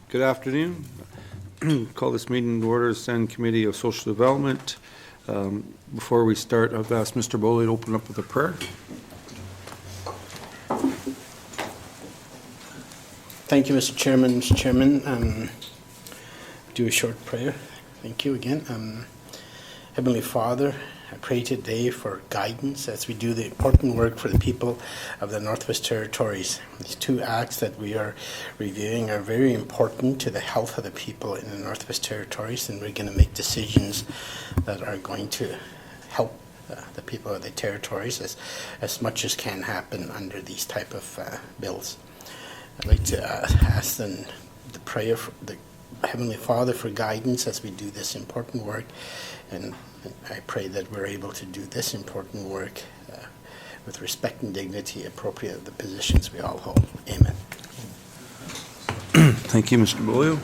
Good afternoon. Call this meeting to order, Standing Committee of Social Development. Before we start, I've asked Mr. Boley to open up with a prayer. Thank you, Mr. Chairman. Mr. Chairman, do a short prayer. Thank you again. Heavenly Father, I pray today for guidance as we do the important work for the people of the Northwest Territories. These two acts that we are reviewing are very important to the health of the people in the Northwest Territories, and we're going to make decisions that are going to help the people of the territories as much as can happen under these type of bills. I'd like to ask the prayer for the Heavenly Father for guidance as we do this important work, and I pray that we're able to do this important work with respect and dignity appropriate to the positions we all hold. Amen. Thank you, Mr. Boley.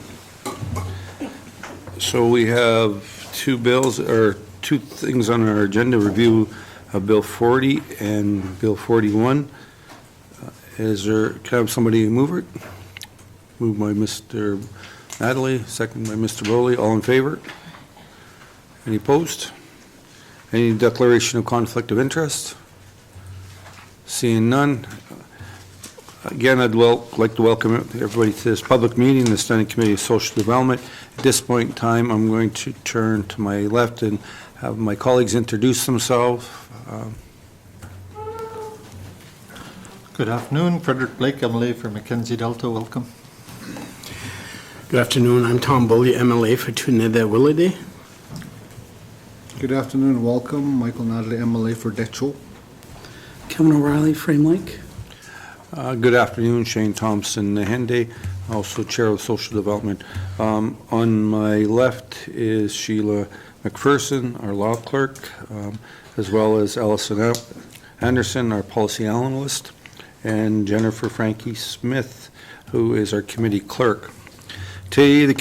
So we have two bills, or two things on our agenda: review of Bill 40 and Bill 41. Can I have somebody move it? Moved by Mr. Natalie, second by Mr. Boley. All in favor? Any opposed? Any declaration of conflict of interest? Seeing none. Again, I'd like to welcome everybody to this public meeting, the Standing Committee of Social Development. At this point in time, I'm going to turn to my left and have my colleagues introduce themselves. Good afternoon, Frederick Blake, MLA for Mackenzie Delta. Welcome. Good afternoon. I'm Tom Boley, MLA for Tuneda-Willowday. Good afternoon, welcome. Michael Natalie, MLA for Decho. Kevin O'Reilly, Frame Lake. Good afternoon, Shane Thompson, Nahende, also Chair of Social Development. On my left is Sheila McPherson, our law clerk, as well as Allison Anderson, our policy analyst, and Jennifer Frankie Smith, who is our committee clerk. Today, the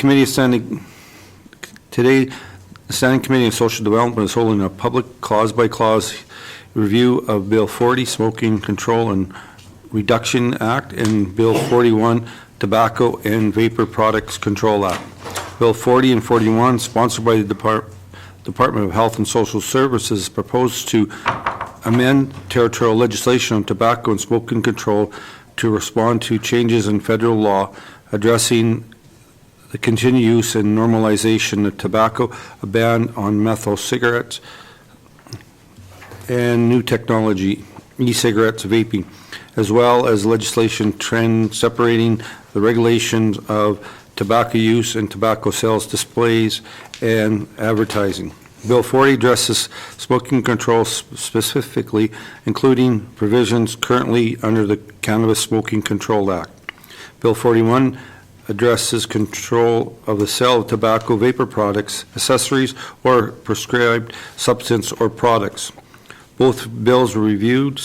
Standing Committee of Social Development is holding a public clause-by-clause review of Bill 40, Smoking Control and Reduction Act, and Bill 41, Tobacco and Vapor Products Control Act. Bill 40 and 41, sponsored by the Department of Health and Social Services, proposed to amend territorial legislation on tobacco and smoking control to respond to changes in federal law addressing the continued use and normalization of tobacco, a ban on menthol cigarettes, and new technology, e-cigarettes, vaping, as well as legislation trend separating the regulations of tobacco use and tobacco sales, displays, and advertising. Bill 40 addresses smoking control specifically, including provisions currently under the Cannabis Smoking Control Act. Bill 41 addresses control of the sale of tobacco, vapor products, accessories, or prescribed substance or products. Both bills were reviewed,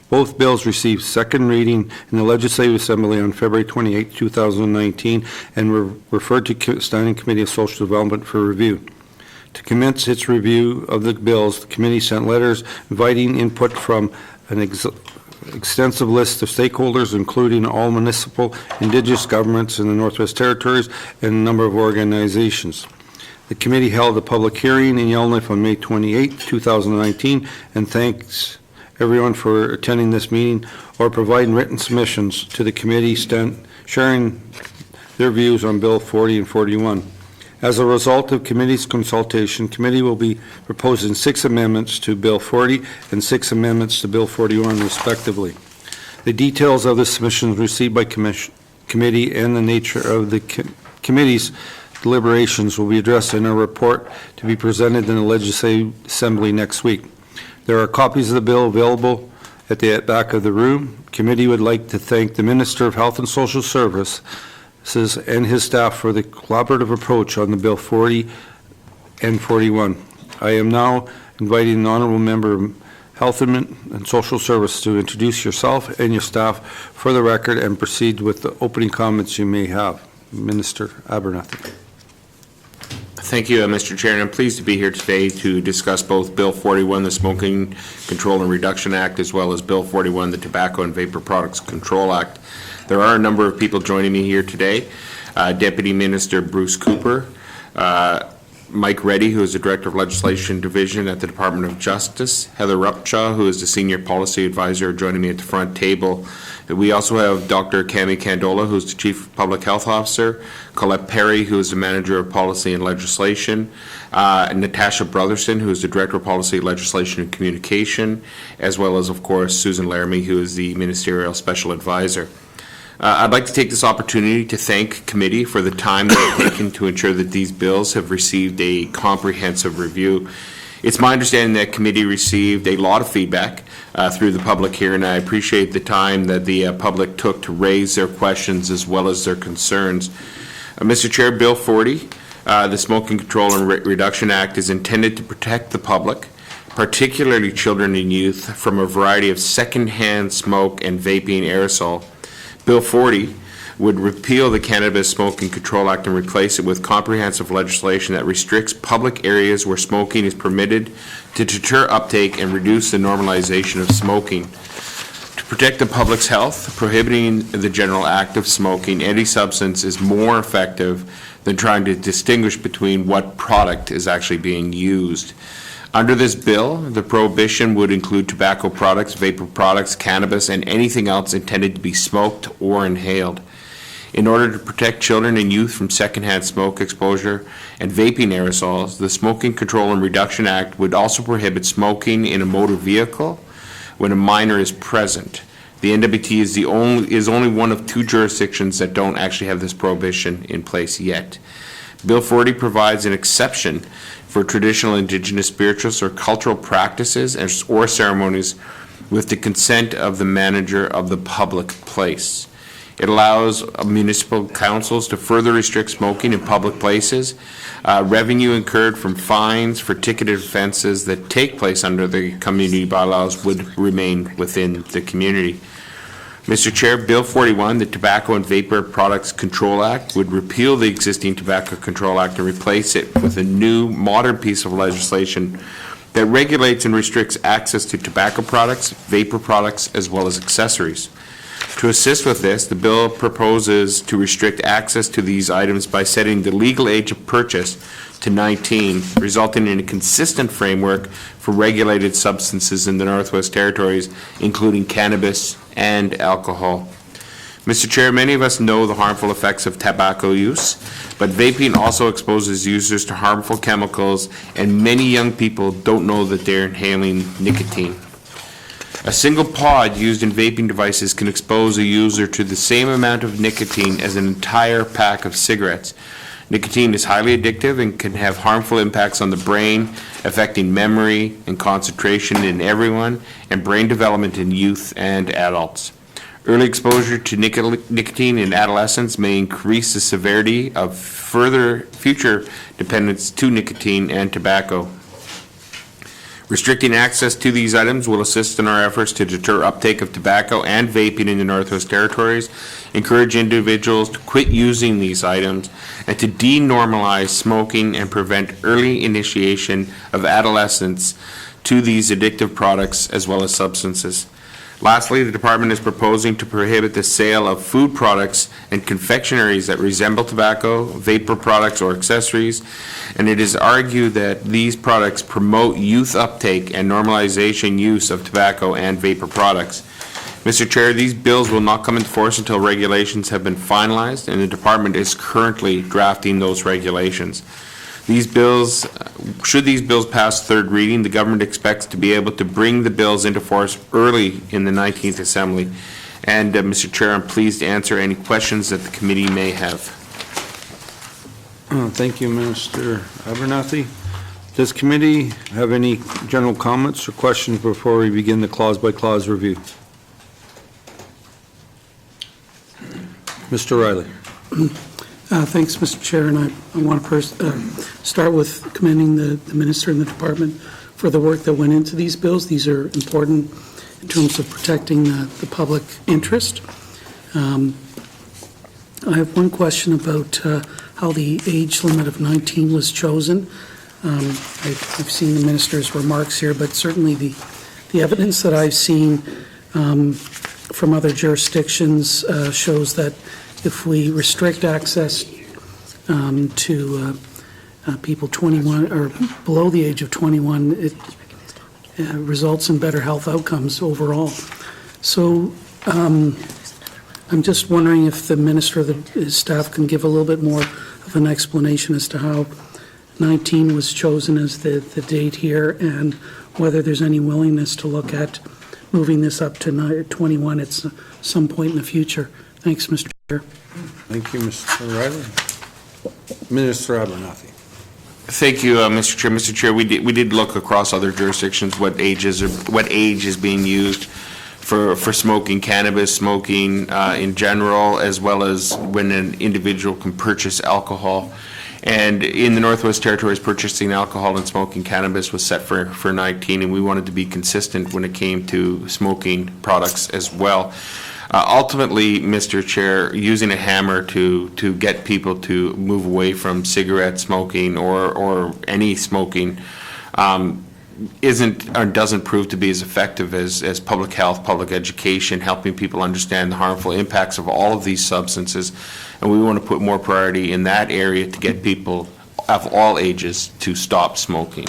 both bills received second reading in the Legislative Assembly on February 28, 2019, and were referred to Standing Committee of Social Development for review. To commence its review of the bills, the committee sent letters inviting input from an extensive list of stakeholders, including all municipal, Indigenous governments in the Northwest Territories and a number of organizations. The committee held a public hearing in Yellowknife on May 28, 2019, and thanks everyone for attending this meeting or providing written submissions to the committee, sharing their views on Bill 40 and 41. As a result of committee's consultation, committee will be proposing 6 amendments to Bill 40 and 6 amendments to Bill 41, respectively. The details of the submissions received by committee and the nature of the committee's deliberations will be addressed in a report to be presented in the Legislative Assembly next week. There are copies of the bill available at the back of the room. Committee would like to thank the Minister of Health and Social Services and his staff for the collaborative approach on the Bill 40 and 41. I am now inviting the Honourable Member of Health and Social Service to introduce yourself and your staff for the record and proceed with the opening comments you may have. Minister Abernethy. Thank you, Mr. Chair, and I'm pleased to be here today to discuss both Bill 41, the Smoking Control and Reduction Act, as well as Bill 41, the Tobacco and Vapor Products Control Act. There are a number of people joining me here today. Deputy Minister Bruce Cooper, Mike Reddy, who is the Director of Legislation Division at the Department of Justice, Heather Rupshaw, who is the Senior Policy Advisor, joining me at the front table. We also have Dr. Cami Candola, who is the Chief Public Health Officer, Colette Perry, who is the Manager of Policy and Legislation, Natasha Brotherson, who is the Director of Policy, Legislation and Communication, as well as, of course, Susan Laramie, who is the Ministerial Special Advisor. I'd like to take this opportunity to thank committee for the time they've taken to ensure that these bills have received a comprehensive review. It's my understanding that committee received a lot of feedback through the public here, and I appreciate the time that the public took to raise their questions as well as their concerns. Mr. Chair, Bill 40, the Smoking Control and Reduction Act, is intended to protect the public, particularly children and youth, from a variety of secondhand smoke and vaping aerosol. Bill 40 would repeal the Cannabis Smoking Control Act and replace it with comprehensive legislation that restricts public areas where smoking is permitted to deter uptake and reduce the normalization of smoking. To protect the public's health, prohibiting the general act of smoking any substance is more effective than trying to distinguish between what product is actually being used. Under this bill, the prohibition would include tobacco products, vapor products, cannabis, and anything else intended to be smoked or inhaled. In order to protect children and youth from secondhand smoke exposure and vaping aerosols, the Smoking Control and Reduction Act would also prohibit smoking in a motor vehicle when a minor is present. The NWT is only one of 2 jurisdictions that don't actually have this prohibition in place yet. Bill 40 provides an exception for traditional Indigenous spirituals or cultural practices or ceremonies with the consent of the manager of the public place. It allows municipal councils to further restrict smoking in public places. Revenue incurred from fines for ticketed offenses that take place under the community bylaws would remain within the community. Mr. Chair, Bill 41, the Tobacco and Vapor Products Control Act, would repeal the existing Tobacco Control Act and replace it with a new, modern piece of legislation that regulates and restricts access to tobacco products, vapor products, as well as accessories. To assist with this, the bill proposes to restrict access to these items by setting the legal age of purchase to 19, resulting in a consistent framework for regulated substances in the Northwest Territories, including cannabis and alcohol. Mr. Chair, many of us know the harmful effects of tobacco use, but vaping also exposes users to harmful chemicals, and many young people don't know that they're inhaling nicotine. A single pod used in vaping devices can expose a user to the same amount of nicotine as an entire pack of cigarettes. Nicotine is highly addictive and can have harmful impacts on the brain, affecting memory and concentration in everyone, and brain development in youth and adults. Early exposure to nicotine in adolescence may increase the severity of future dependence to nicotine and tobacco. Restricting access to these items will assist in our efforts to deter uptake of tobacco and vaping in the Northwest Territories, encourage individuals to quit using these items, and to denormalize smoking and prevent early initiation of adolescents to these addictive products as well as substances. Lastly, the department is proposing to prohibit the sale of food products and confectionaries that resemble tobacco, vapor products, or accessories, and it is argued that these products promote youth uptake and normalization use of tobacco and vapor products. Mr. Chair, these bills will not come into force until regulations have been finalized, and the department is currently drafting those regulations. These bills, should these bills pass third reading, the government expects to be able to bring the bills into force early in the 19th Assembly. And, Mr. Chair, I'm pleased to answer any questions that the committee may have. Thank you, Minister Abernathy. Does committee have any general comments or questions before we begin the clause-by-clause review? Mr. Riley. Thanks, Mr. Chair, and I want to start with commending the Minister and the Department for the work that went into these bills. These are important in terms of protecting the public interest. I have one question about how the age limit of 19 was chosen. I've seen the minister's remarks here, but certainly the evidence that I've seen from other jurisdictions shows that if we restrict access to people 21 or below the age of 21, it results in better health outcomes overall. So I'm just wondering if the minister or his staff can give a little bit more of an explanation as to how 19 was chosen as the date here, and whether there's any willingness to look at moving this up to 21 at some point in the future. Thanks, Mr. Chair. Thank you, Mr. Riley. Minister Abernathy. Thank you, Mr. Chair. Mr. Chair, we did look across other jurisdictions, what age is being used for smoking cannabis, smoking in general, as well as when an individual can purchase alcohol. And in the Northwest Territories, purchasing alcohol and smoking cannabis was set for 19, and we wanted to be consistent when it came to smoking products as well. Ultimately, Mr. Chair, using a hammer to get people to move away from cigarette smoking or any smoking isn't or doesn't prove to be as effective as public health, public education, helping people understand the harmful impacts of all of these substances. And we want to put more priority in that area to get people of all ages to stop smoking.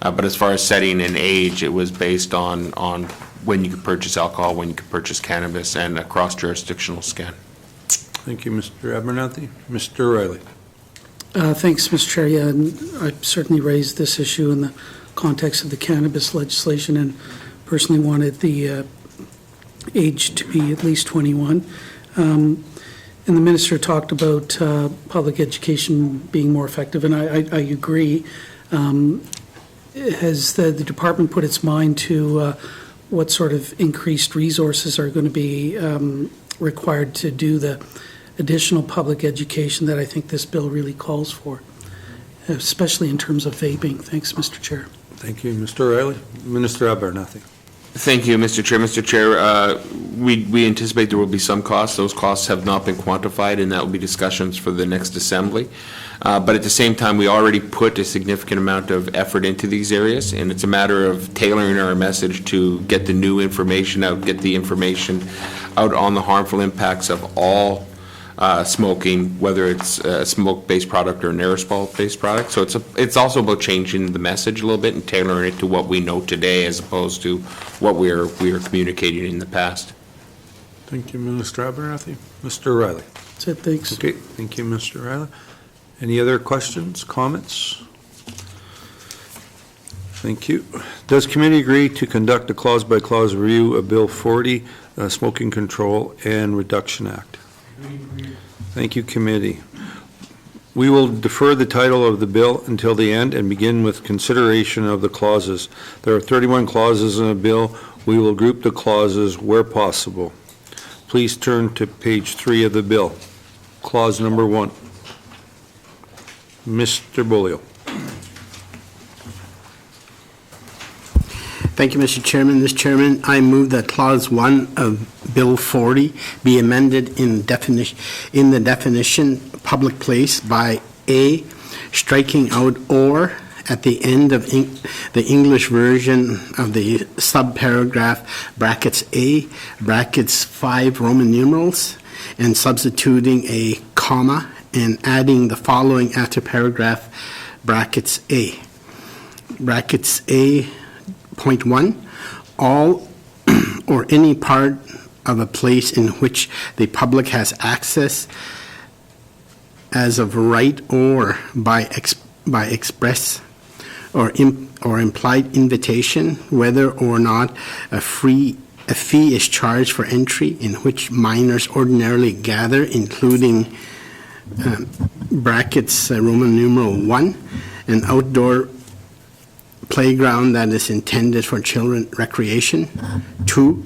But as far as setting an age, it was based on when you could purchase alcohol, when you could purchase cannabis, and a cross-jurisdictional scan. Thank you, Mr. Abernathy. Mr. Riley. Thanks, Mr. Chair. Yeah, and I certainly raised this issue in the context of the cannabis legislation, and personally wanted the age to be at least 21. And the minister talked about public education being more effective, and I agree. Has the department put its mind to what sort of increased resources are going to be required to do the additional public education that I think this bill really calls for, especially in terms of vaping? Thanks, Mr. Chair. Thank you, Mr. Riley. Minister Abernathy. Thank you, Mr. Chair. Mr. Chair, we anticipate there will be some costs. Those costs have not been quantified, and that will be discussions for the next assembly. But at the same time, we already put a significant amount of effort into these areas, and it's a matter of tailoring our message to get the new information out, get the information out on the harmful impacts of all smoking, whether it's a smoke-based product or an aerosol-based product. So it's also about changing the message a little bit and tailoring it to what we know today as opposed to what we are communicating in the past. Thank you, Minister Abernathy. Mr. Riley. That's it. Thanks. Okay, thank you, Mr. Riley. Any other questions, comments? Thank you. Does committee agree to conduct a clause-by-clause review of Bill 40, Smoking Control and Reduction Act? Thank you, committee. We will defer the title of the bill until the end and begin with consideration of the clauses. There are 31 clauses in a bill. We will group the clauses where possible. Please turn to page 3 of the bill. Clause number 1. Mr. Beaulieu. Thank you, Mr. Chairman. Mr. Chairman, I move that Clause 1 of Bill 40 be amended in the definition public place by A, striking out or at the end of the English version of the subparagraph brackets A, brackets 5 Roman numerals, and substituting a comma and adding the following after paragraph brackets A. Brackets A, point 1, all or any part of a place in which the public has access as of right or by express or implied invitation, whether or not a fee is charged for entry, in which minors ordinarily gather, including brackets Roman numeral 1, an outdoor playground that is intended for children recreation. 2,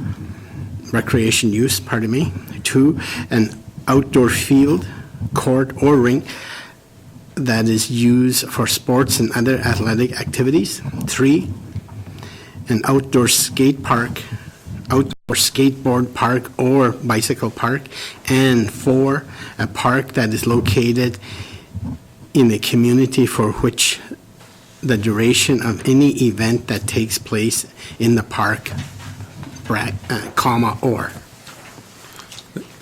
recreation use, 2, an outdoor field, court, or rink that is used for sports and other athletic activities. 3, an outdoor skate park, outdoor skateboard park or bicycle park. And 4, a park that is located in the community for which the duration of any event that takes place in the park, comma, or.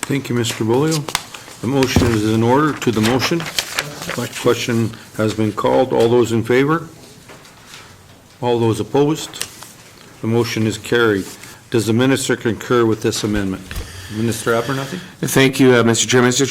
Thank you, Mr. Bolio. The motion is in order. To the motion. Question has been called. All those in favor? All those opposed? The motion is carried. Does the minister concur with this amendment? Minister Abernathy? Thank you, Mr. Chair. Mr.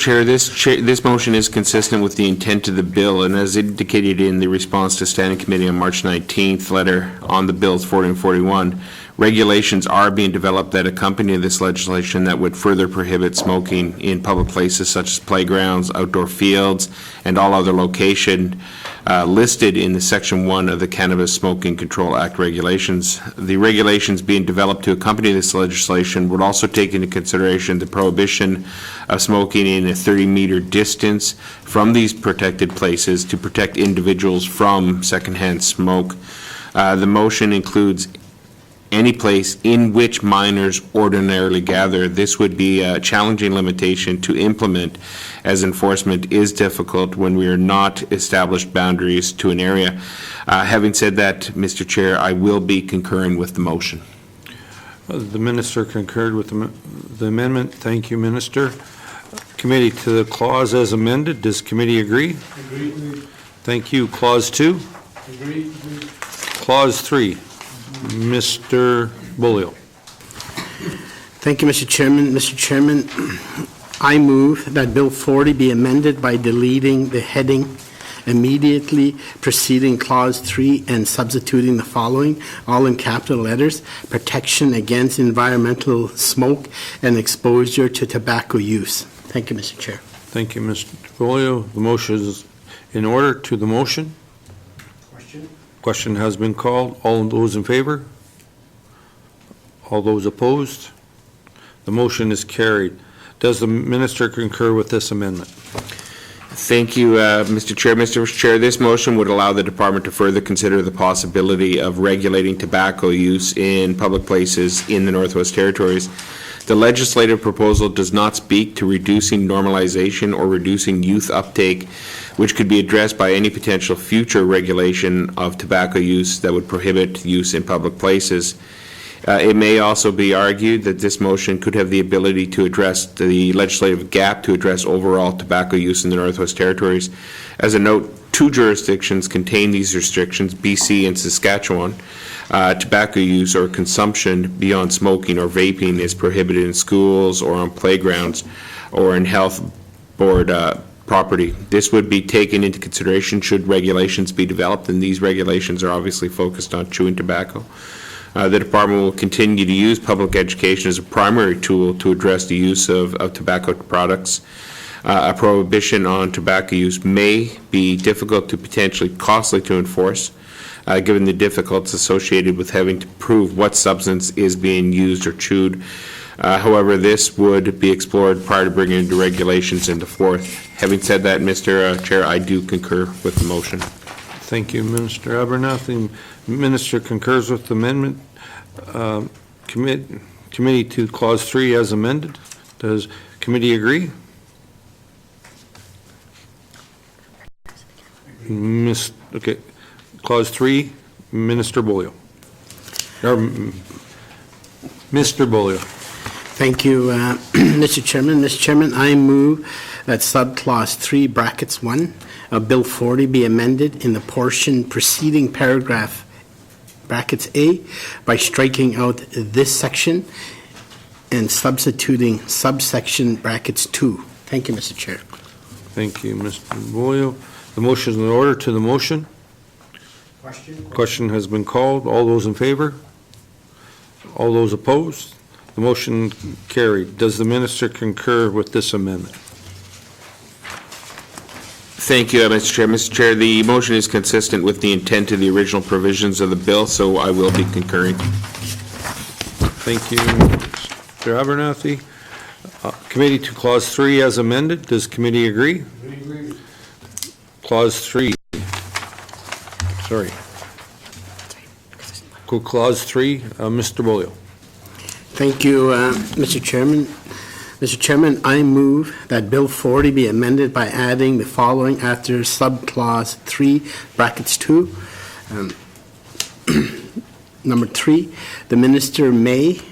Chair, this motion is consistent with the intent of the bill, and as indicated in the response to Standing Committee on March 19th letter on the bills 40 and 41, regulations are being developed that accompany this legislation that would further prohibit smoking in public places such as playgrounds, outdoor fields, and all other location listed in the Section 1 of the Cannabis Smoking Control Act regulations. The regulations being developed to accompany this legislation would also take into consideration the prohibition of smoking in a 30-meter distance from these protected places to protect individuals from secondhand smoke. The motion includes any place in which minors ordinarily gather. This would be a challenging limitation to implement, as enforcement is difficult when we are not established boundaries to an area. Having said that, Mr. Chair, I will be concurring with the motion. The minister concurred with the amendment. Thank you, Minister. Committee, to the clause as amended, does committee agree? Agreed. Thank you. Clause 2? Agreed. Clause 3? Mr. Bolio. Thank you, Mr. Chairman. Mr. Chairman, I move that Bill 40 be amended by deleting the heading immediately preceding Clause 3 and substituting the following, all in capital letters: protection against environmental smoke and exposure to tobacco use. Thank you, Mr. Chair. Thank you, Mr. Bolio. The motion is in order. To the motion. Question has been called. All those in favor? All those opposed? The motion is carried. Does the minister concur with this amendment? Thank you, Mr. Chair. Mr. Chair, this motion would allow the department to further consider the possibility of regulating tobacco use in public places in the Northwest Territories. The legislative proposal does not speak to reducing normalization or reducing youth uptake, which could be addressed by any potential future regulation of tobacco use that would prohibit use in public places. It may also be argued that this motion could have the ability to address the legislative gap to address overall tobacco use in the Northwest Territories. As a note, 2 jurisdictions contain these restrictions, BC and Saskatchewan. Tobacco use or consumption beyond smoking or vaping is prohibited in schools or on playgrounds or in health board property. This would be taken into consideration should regulations be developed, and these regulations are obviously focused on chewing tobacco. The department will continue to use public education as a primary tool to address the use of tobacco products. A prohibition on tobacco use may be difficult to potentially costly to enforce, given the difficulties associated with having to prove what substance is being used or chewed. However, this would be explored prior to bringing into regulations into force. Having said that, Mr. Chair, I do concur with the motion. Thank you, Minister Abernathy. Minister concurs with the amendment. Committee to Clause 3 as amended. Does committee agree? Okay. Clause 3, Minister Bolio. Or Mr. Bolio. Thank you, Mr. Chairman. Mr. Chairman, I move that subclause 3, brackets 1 of Bill 40 be amended in the portion preceding paragraph brackets A by striking out this section and substituting subsection brackets 2. Thank you, Mr. Chair. Thank you, Mr. Bolio. The motion is in order. To the motion. Question has been called. All those in favor? All those opposed? The motion carried. Does the minister concur with this amendment? Thank you, Mr. Chair. Mr. Chair, the motion is consistent with the intent of the original provisions of the bill, so I will be concurring. Thank you, Mr. Abernathy. Committee to Clause 3 as amended. Does committee agree? Clause 3. Sorry. Clause 3, Mr. Bolio. Thank you, Mr. Chairman. Mr. Chairman, I move that Bill 40 be amended by adding the following after subclause 3, brackets 2. Number 3, the minister may,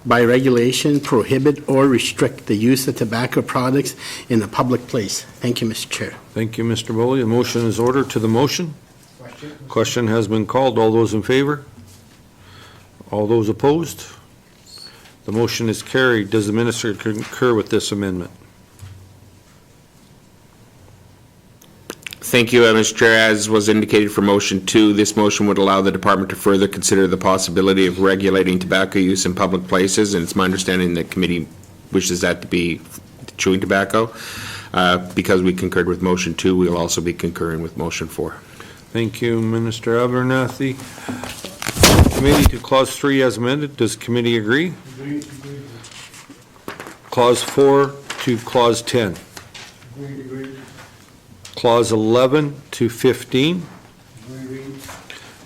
by regulation, prohibit or restrict the use of tobacco products in a public place. Thank you, Mr. Chair. Thank you, Mr. Boley. The motion is ordered. To the motion? Question has been called. All those in favor? All those opposed? The motion is carried. Does the minister concur with this amendment? Thank you, Mr. Chair. As was indicated for motion 2, this motion would allow the department to further consider the possibility of regulating tobacco use in public places, and it's my understanding the committee wishes that to be chewing tobacco. Because we concurred with motion 2, we'll also be concurring with motion 4. Thank you, Minister Abernathy. Committee to clause 3 as amended. Does committee agree? Clause 4 to clause 10. Clause 11 to 15.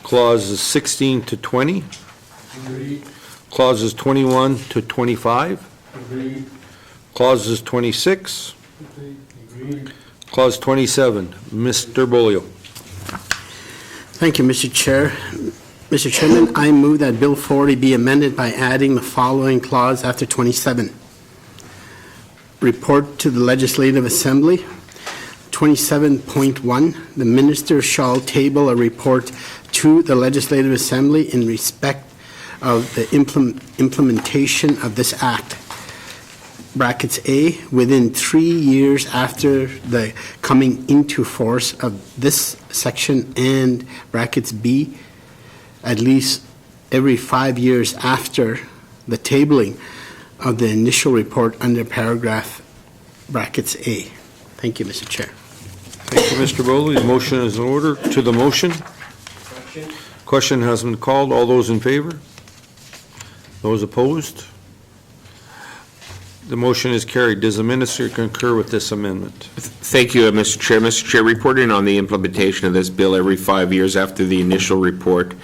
Clauses 16 to 20. Clauses 21 to 25. Clauses 26. Clause 27. Mr. Bolio. Thank you, Mr. Chair. Mr. Chairman, I move that Bill 40 be amended by adding the following clause after 27. Report to the Legislative Assembly. 27.1, the minister shall table a report to the Legislative Assembly in respect of the implementation of this act. Brackets A, within 3 years after the coming into force of this section, and brackets B, at least every 5 years after the tabling of the initial report under paragraph brackets A. Thank you, Mr. Chair. Thank you, Mr. Boley. The motion is in order. To the motion? Question has been called. All those in favor? Those opposed? The motion is carried. Does the minister concur with this amendment? Thank you, Mr. Chair. Mr. Chair, reporting on the implementation of this bill every 5 years after the initial report,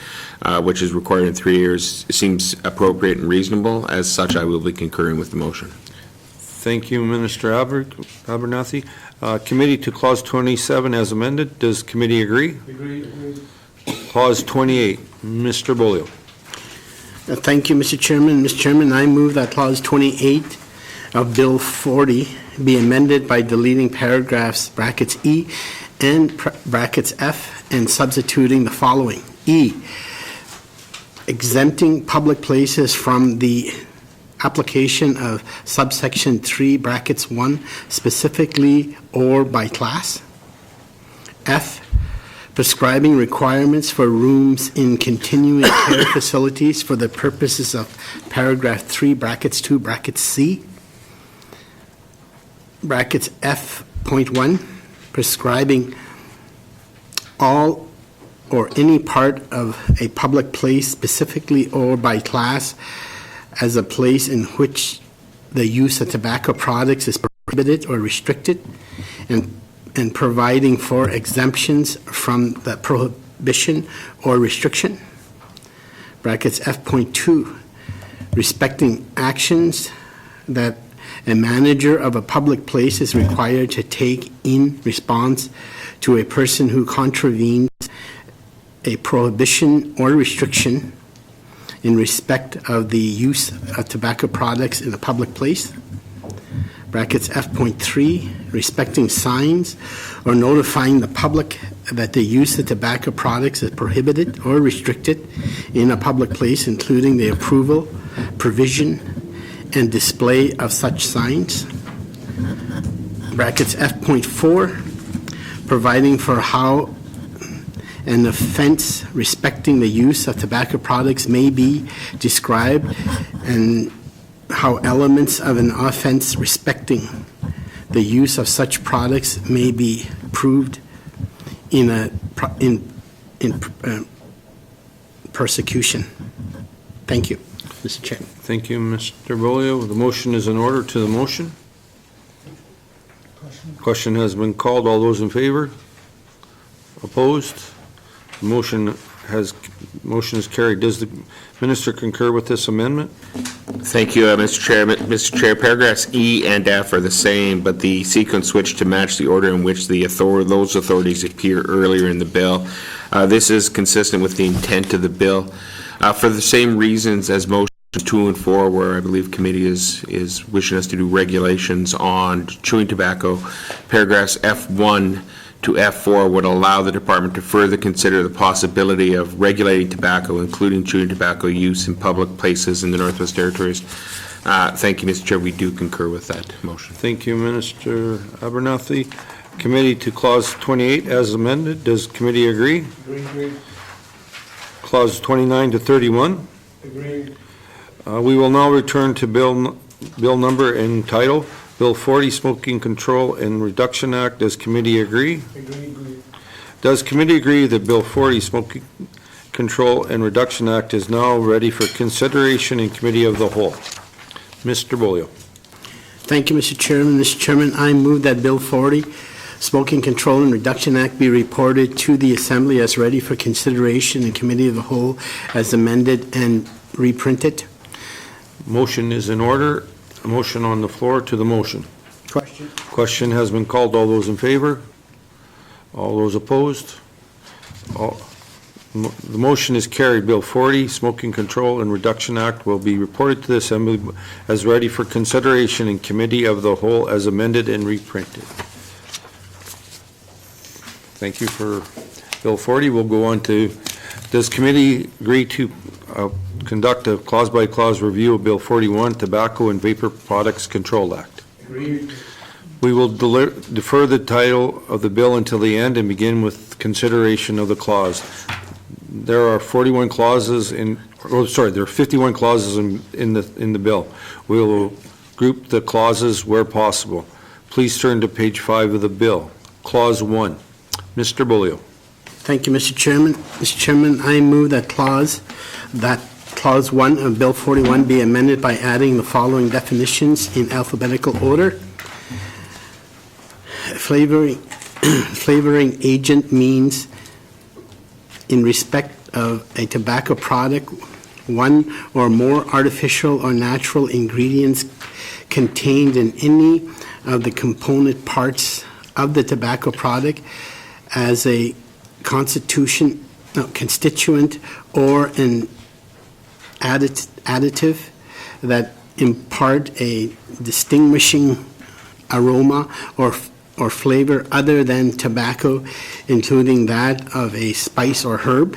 which is required in 3 years, seems appropriate and reasonable. As such, I will be concurring with the motion. Thank you, Minister Abernathy. Committee to clause 27 as amended. Does committee agree? Agree. Clause 28. Mr. Bolio. Thank you, Mr. Chairman. Mr. Chairman, I move that clause 28 of Bill 40 be amended by deleting paragraphs brackets E and brackets F and substituting the following. E, exempting public places from the application of subsection 3 brackets 1 specifically or by class. F, prescribing requirements for rooms in continuing care facilities for the purposes of paragraph 3 brackets 2 brackets C. Brackets F.1, prescribing all or any part of a public place specifically or by class as a place in which the use of tobacco products is prohibited or restricted, and providing for exemptions from the prohibition or restriction. Brackets F.2, respecting actions that a manager of a public place is required to take in response to a person who contravenes a prohibition or restriction in respect of the use of tobacco products in a public place. Brackets F.3, respecting signs or notifying the public that the use of tobacco products is prohibited or restricted in a public place, including the approval, provision, and display of such signs. Brackets F.4, providing for how an offense respecting the use of tobacco products may be described and how elements of an offense respecting the use of such products may be proved in persecution. Thank you, Mr. Chair. Thank you, Mr. Bolio. The motion is in order. To the motion? Question has been called. All those in favor? Opposed? The motion Motion is carried. Does the minister concur with this amendment? Thank you, Mr. Chair. Mr. Chair, paragraphs E and F are the same, but the sequence switched to match the order in which those authorities appear earlier in the bill. This is consistent with the intent of the bill. For the same reasons as motions 2 and 4, where I believe committee is wishing us to do regulations on chewing tobacco, paragraphs F1 to F4 would allow the department to further consider the possibility of regulating tobacco, including chewing tobacco use in public places in the Northwest Territories. Thank you, Mr. Chair. We do concur with that motion. Thank you, Minister Abernathy. Committee to Clause 28 as amended. Does committee agree? Agree. Clause 29 to 31. Agree. We will now return to bill number and title. Bill 40, Smoking Control and Reduction Act. Does committee agree? Agree. Does committee agree that Bill 40, Smoking Control and Reduction Act is now ready for consideration in committee of the whole? Mr. Bolio. Thank you, Mr. Chairman. Mr. Chairman, I move that Bill 40, Smoking Control and Reduction Act, be reported to the Assembly as ready for consideration in committee of the whole as amended and reprinted. Motion is in order. A motion on the floor to the motion. Question. Question has been called. All those in favor? All those opposed? The motion is carried. Bill 40, Smoking Control and Reduction Act, will be reported to the Assembly as ready for consideration in committee of the whole as amended and reprinted. Thank you for Bill 40. We'll go on to, does committee agree to conduct a clause-by-clause review of Bill 41, Tobacco and Vapor Products Control Act? Agreed. We will defer the title of the bill until the end and begin with consideration of the clause. There are 41 clauses there are 51 clauses in the bill. We will group the clauses where possible. Please turn to page 5 of the bill. Clause 1. Mr. Bolio. Thank you, Mr. Chairman. Mr. Chairman, I move that Clause 1 of Bill 41 be amended by adding the following definitions in alphabetical order. Flavoring agent means, in respect of a tobacco product, one or more artificial or natural ingredients contained in any of the component parts of the tobacco product as a constituent or an additive that impart a distinguishing aroma or flavor other than tobacco, including that of a spice or herb.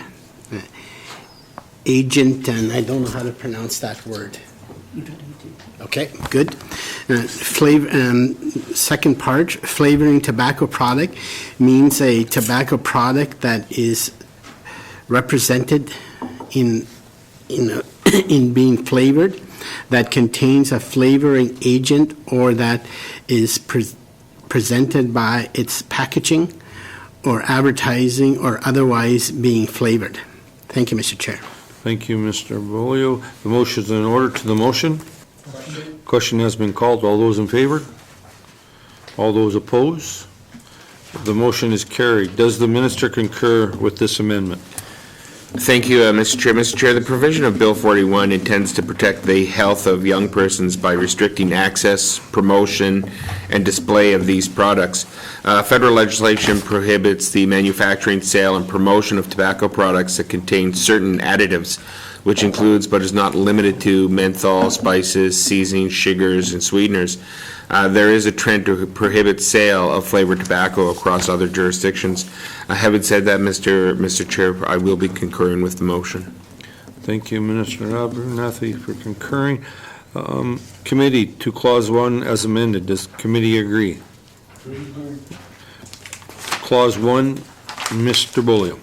Agent, and I don't know how to pronounce that word. Okay, good. Second part, flavoring tobacco product means a tobacco product that is represented in being flavored, that contains a flavoring agent, or that is presented by its packaging or advertising or otherwise being flavored. Thank you, Mr. Chair. Thank you, Mr. Bolio. The motion is in order to the motion. Question has been called. All those in favor? All those opposed? The motion is carried. Does the minister concur with this amendment? Thank you, Mr. Chair. Mr. Chair, the provision of Bill 41 intends to protect the health of young persons by restricting access, promotion, and display of these products. Federal legislation prohibits the manufacturing, sale, and promotion of tobacco products that contain certain additives, which includes but is not limited to menthol, spices, seasonings, sugars, and sweeteners. There is a trend to prohibit sale of flavored tobacco across other jurisdictions. Having said that, Mr. Chair, I will be concurring with the motion. Thank you, Minister Abernathy, for concurring. Committee to Clause 1 as amended. Does committee agree? Clause 1, Mr. Bolio.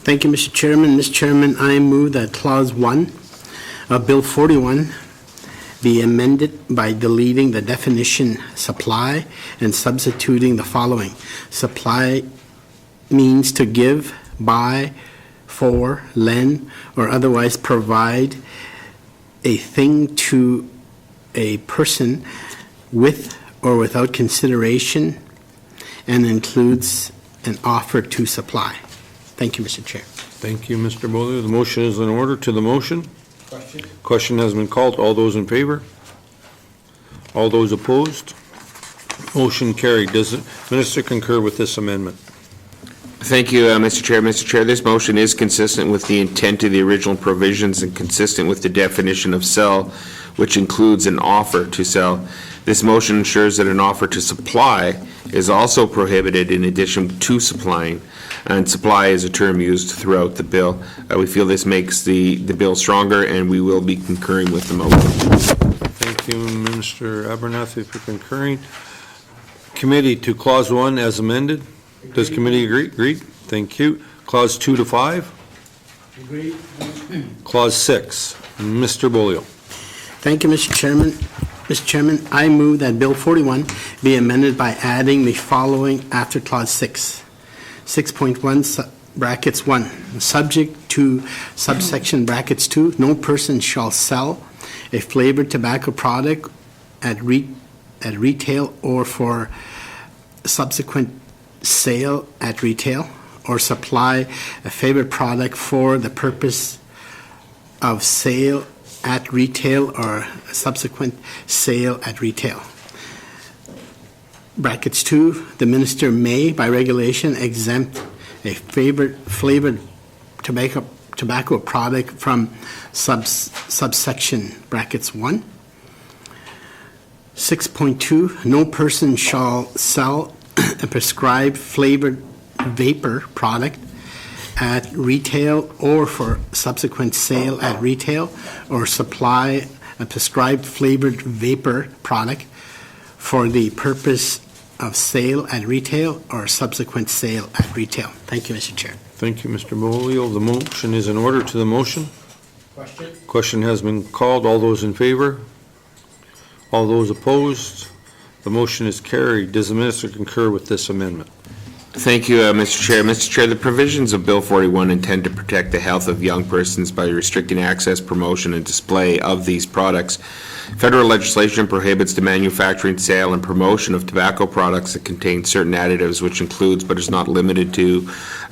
Thank you, Mr. Chairman. Mr. Chairman, I move that Clause 1 of Bill 41 be amended by deleting the definition supply and substituting the following. Supply means to give, buy, for, lend, or otherwise provide a thing to a person with or without consideration, and includes an offer to supply. Thank you, Mr. Chair. Thank you, Mr. Bolio. The motion is in order. To the motion? Question has been called. All those in favor? All those opposed? Motion carried. Does the minister concur with this amendment? Thank you, Mr. Chair. Mr. Chair, this motion is consistent with the intent of the original provisions and consistent with the definition of sell, which includes an offer to sell. This motion ensures that an offer to supply is also prohibited in addition to supplying, and supply is a term used throughout the bill. We feel this makes the bill stronger, and we will be concurring with the motion. Thank you, Minister Abernathy, for concurring. Committee to Clause 1 as amended. Does committee agree? Agreed. Thank you. Clause 2 to 5? Agreed. Clause 6. Mr. Bolio. Thank you, Mr. Chairman. Mr. Chairman, I move that Bill 41 be amended by adding the following after Clause 6. 6.1 brackets 1, subject to subsection brackets 2, no person shall sell a flavored tobacco product at retail or for subsequent sale at retail, or supply a flavored product for the purpose of sale at retail or subsequent sale at retail. Brackets 2, the minister may, by regulation, exempt a flavored tobacco product from subsection brackets 1. 6.2, no person shall sell a prescribed flavored vapor product at retail or for subsequent sale at retail, or supply a prescribed flavored vapor product for the purpose of sale at retail or subsequent sale at retail. Thank you, Mr. Chair. Thank you, Mr. Bolio. The motion is in order. To the motion? Question has been called. All those in favor? All those opposed? The motion is carried. Does the minister concur with this amendment? Thank you, Mr. Chair. Mr. Chair, the provisions of Bill 41 intend to protect the health of young persons by restricting access, promotion, and display of these products. Federal legislation prohibits the manufacturing, sale, and promotion of tobacco products that contain certain additives, which includes but is not limited to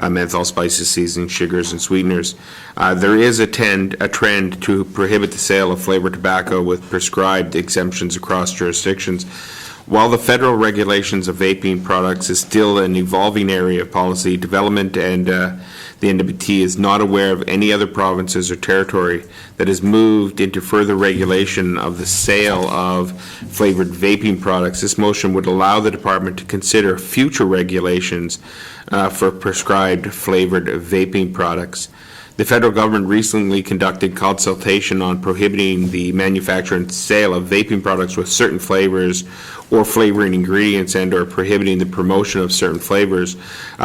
menthol, spices, seasoning, sugars, and sweeteners. There is a trend to prohibit the sale of flavored tobacco with prescribed exemptions across jurisdictions. While the federal regulations of vaping products is still an evolving area of policy development, and the NWT is not aware of any other provinces or territory that has moved into further regulation of the sale of flavored vaping products, this motion would allow the department to consider future regulations for prescribed flavored vaping products. The federal government recently conducted consultation on prohibiting the manufacture and sale of vaping products with certain flavors or flavoring ingredients, and or prohibiting the promotion of certain flavors.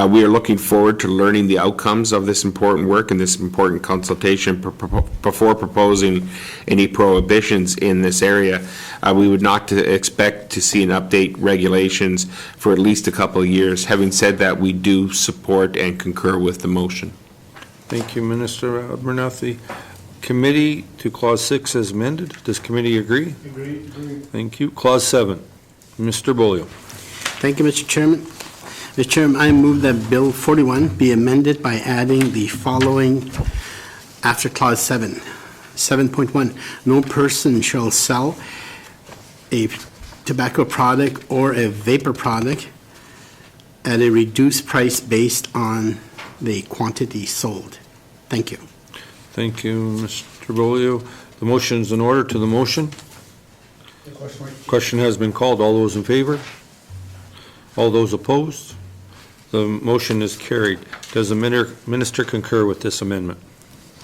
We are looking forward to learning the outcomes of this important work and this important consultation before proposing any prohibitions in this area. We would not expect to see an update regulations for at least a couple of years. Having said that, we do support and concur with the motion. Thank you, Minister Abernathy. Committee to Clause 6 as amended. Does committee agree? Agreed. Thank you. Clause 7. Mr. Bolio. Thank you, Mr. Chairman. Mr. Chairman, I move that Bill 41 be amended by adding the following after Clause 7. 7.1, no person shall sell a tobacco product or a vapor product at a reduced price based on the quantity sold. Thank you. Thank you, Mr. Bolio. The motion is in order. To the motion? Question has been called. All those in favor? All those opposed? The motion is carried. Does the minister concur with this amendment?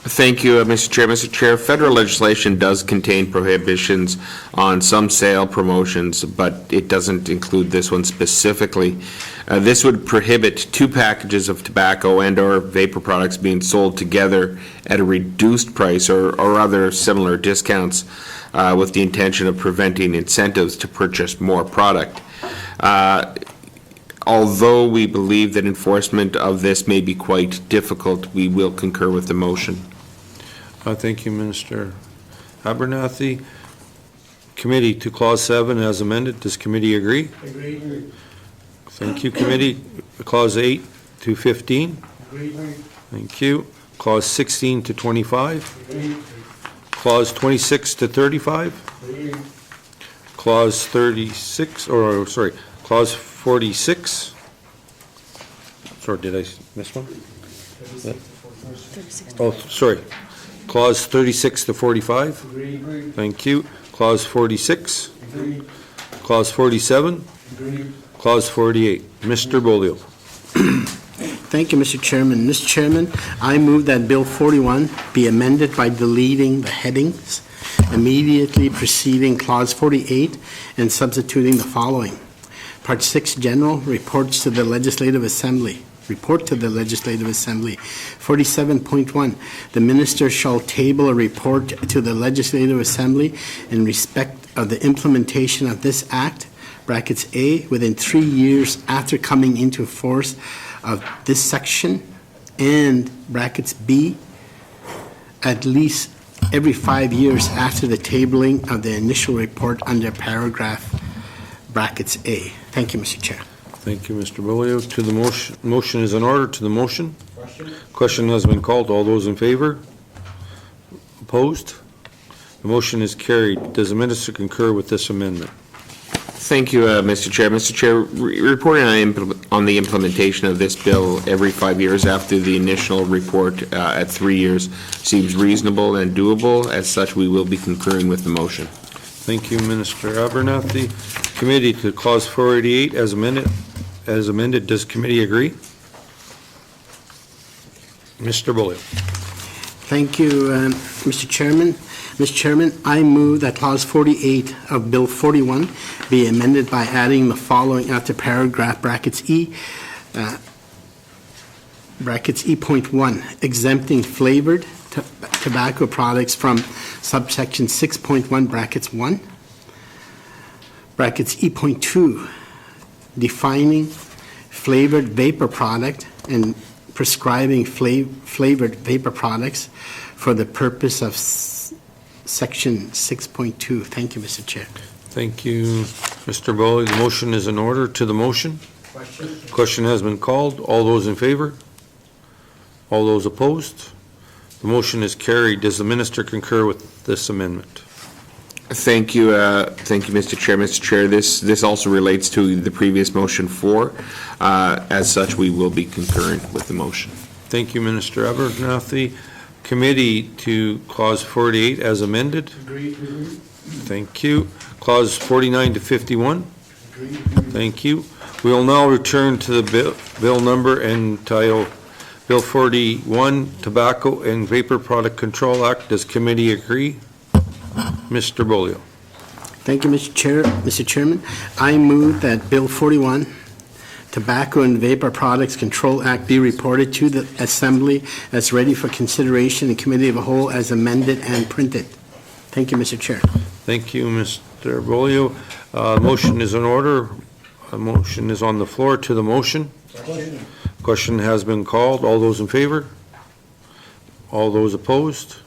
Thank you, Mr. Chair. Mr. Chair, federal legislation does contain prohibitions on some sale promotions, but it doesn't include this one specifically. This would prohibit 2 packages of tobacco and or vapor products being sold together at a reduced price or other similar discounts with the intention of preventing incentives to purchase more product. Although we believe that enforcement of this may be quite difficult, we will concur with the motion. Thank you, Minister Abernathy. Committee to Clause 7 as amended. Does committee agree? Agreed. Thank you, committee. Clause 8 to 15. Thank you. Clause 16 to 25. Clause 26 to 35. Clause 36, or, sorry, Clause 46. Sorry, did I miss one? Oh, sorry. Clause 36 to 45. Thank you. Clause 46. Clause 47. Clause 48. Mr. Bolio. Thank you, Mr. Chairman. Mr. Chairman, I move that Bill 41 be amended by deleting the headings immediately preceding Clause 48 and substituting the following. Part 6, General, reports to the Legislative Assembly. Report to the Legislative Assembly. 47.1, the minister shall table a report to the Legislative Assembly in respect of the implementation of this act, brackets A, within 3 years after coming into force of this section, and brackets B, at least every 5 years after the tabling of the initial report under paragraph brackets A. Thank you, Mr. Chair. Thank you, Mr. Bolio. To the motion, motion is in order. To the motion? Question has been called. All those in favor? Opposed? The motion is carried. Does the minister concur with this amendment? Thank you, Mr. Chair. Mr. Chair, reporting on the implementation of this bill every 5 years after the initial report at 3 years seems reasonable and doable. As such, we will be concurring with the motion. Thank you, Minister Abernathy. Committee, to Clause 488 as amended, does committee agree? Mr. Bolio. Thank you, Mr. Chairman. Mr. Chairman, I move that Clause 48 of Bill 41 be amended by adding the following after paragraph brackets E, brackets E.1, exempting flavored tobacco products from subsection 6.1 brackets 1, brackets E.2, defining flavored vapor product and prescribing flavored vapor products for the purpose of Section 6.2. Thank you, Mr. Chair. Thank you, Mr. Bolio. The motion is in order. To the motion? Question has been called. All those in favor? All those opposed? The motion is carried. Does the minister concur with this amendment? Thank you, Mr. Chair. Mr. Chair, this also relates to the previous motion 4. As such, we will be concurrent with the motion. Thank you, Minister Abernathy. Committee, to Clause 48 as amended. Agreed. Thank you. Clause 49 to 51. Thank you. We will now return to the bill number and title, Bill 41, Tobacco and Vapor Product Control Act. Does committee agree? Mr. Bolio. Thank you, Mr. Chair. Mr. Chairman, I move that Bill 41, Tobacco and Vapor Products Control Act, be reported to the Assembly as ready for consideration in Committee of the Whole as amended and printed. Thank you, Mr. Chair. Thank you, Mr. Bolio. Motion is in order. A motion is on the floor. To the motion? Question has been called. All those in favor? All those opposed?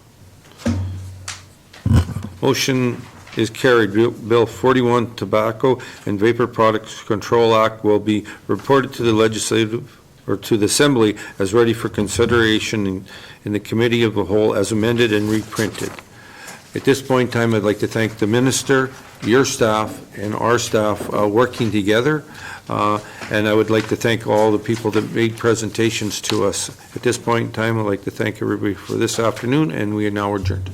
Motion is carried. Bill 41, Tobacco and Vapor Products Control Act, will be reported to the legislative or to the Assembly as ready for consideration in the Committee of the Whole as amended and reprinted. At this point in time, I'd like to thank the minister, your staff, and our staff working together. And I would like to thank all the people that made presentations to us. At this point in time, I'd like to thank everybody for this afternoon, and we are now adjourned.